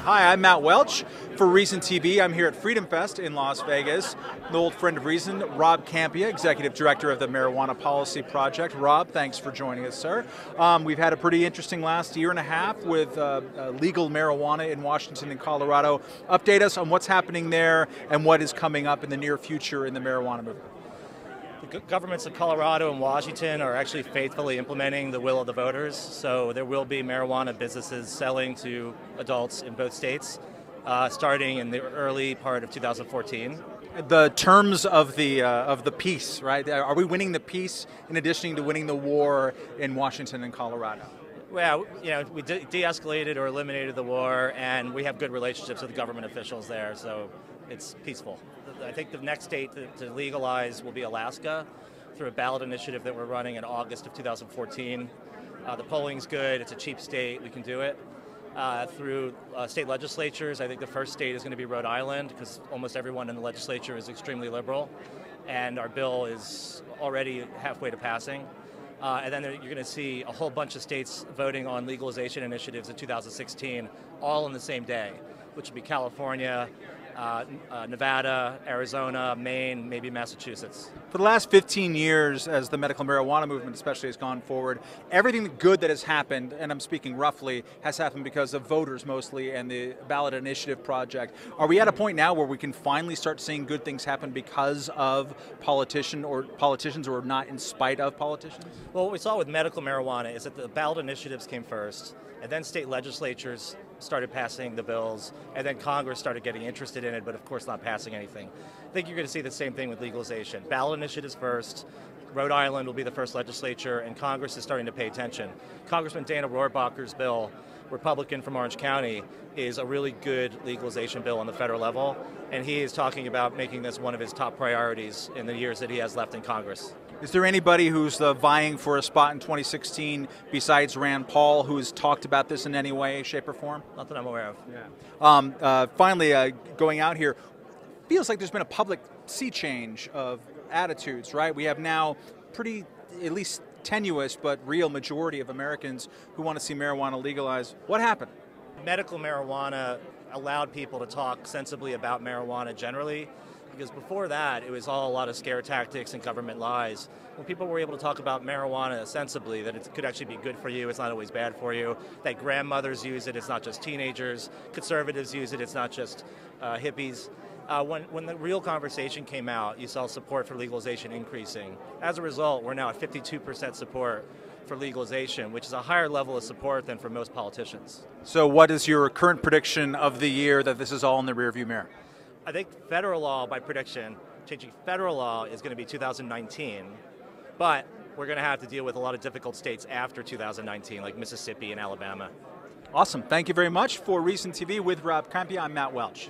Hi, I'm Matt Welch for ReasonTV. I'm here at Freedom Fest in Las Vegas. An old friend of Reason, Rob Kampia, Executive Director of the Marijuana Policy Project. Rob, thanks for joining us, sir. We've had a pretty interesting last year and a half with legal marijuana in Washington and Colorado. Update us on what's happening there and what is coming up in the near future in the marijuana movement. The governments of Colorado and Washington are actually faithfully implementing the will of the voters, so there will be marijuana businesses selling to adults in both states starting in the early part of 2014. The terms of the peace, right? Are we winning the peace in addition to winning the war in Washington and Colorado? Well, we de-escalated or eliminated the war, and we have good relationships with the government officials there, so it's peaceful. I think the next state to legalize will be Alaska through a ballot initiative that we're running in August of 2014. The polling's good, it's a cheap state, we can do it. Through state legislatures, I think the first state is going to be Rhode Island because almost everyone in the legislature is extremely liberal, and our bill is already halfway to passing. And then you're going to see a whole bunch of states voting on legalization initiatives in 2016, all on the same day, which would be California, Nevada, Arizona, Maine, maybe Massachusetts. For the last 15 years, as the medical marijuana movement especially has gone forward, everything good that has happened, and I'm speaking roughly, has happened because of voters mostly and the ballot initiative project. Are we at a point now where we can finally start seeing good things happen because of politicians or not in spite of politicians? Well, what we saw with medical marijuana is that the ballot initiatives came first, and then state legislatures started passing the bills, and then Congress started getting interested in it, but of course not passing anything. I think you're going to see the same thing with legalization. Ballot initiatives first, Rhode Island will be the first legislature, and Congress is starting to pay attention. Congressman Dana Rohrabacher's bill, Republican from Orange County, is a really good legalization bill on the federal level, and he is talking about making this one of his top priorities in the years that he has left in Congress. Is there anybody who's vying for a spot in 2016 besides Rand Paul who's talked about this in any way, shape, or form? Not that I'm aware of. Yeah. Finally, going out here, feels like there's been a public sea change of attitudes, right? We have now pretty, at least tenuous, but real majority of Americans who want to see marijuana legalized. What happened? Medical marijuana allowed people to talk sensibly about marijuana generally, because before that, it was all a lot of scare tactics and government lies. When people were able to talk about marijuana sensibly, that it could actually be good for you, it's not always bad for you, that grandmothers use it, it's not just teenagers, conservatives use it, it's not just hippies. When the real conversation came out, you saw support for legalization increasing. As a result, we're now at 52% support for legalization, which is a higher level of support than for most politicians. So what is your current prediction of the year that this is all in the rearview mirror? I think federal law, by prediction, changing federal law is going to be 2019, but we're going to have to deal with a lot of difficult states after 2019, like Mississippi and Alabama. Awesome. Thank you very much. For ReasonTV with Rob Kampia, I'm Matt Welch.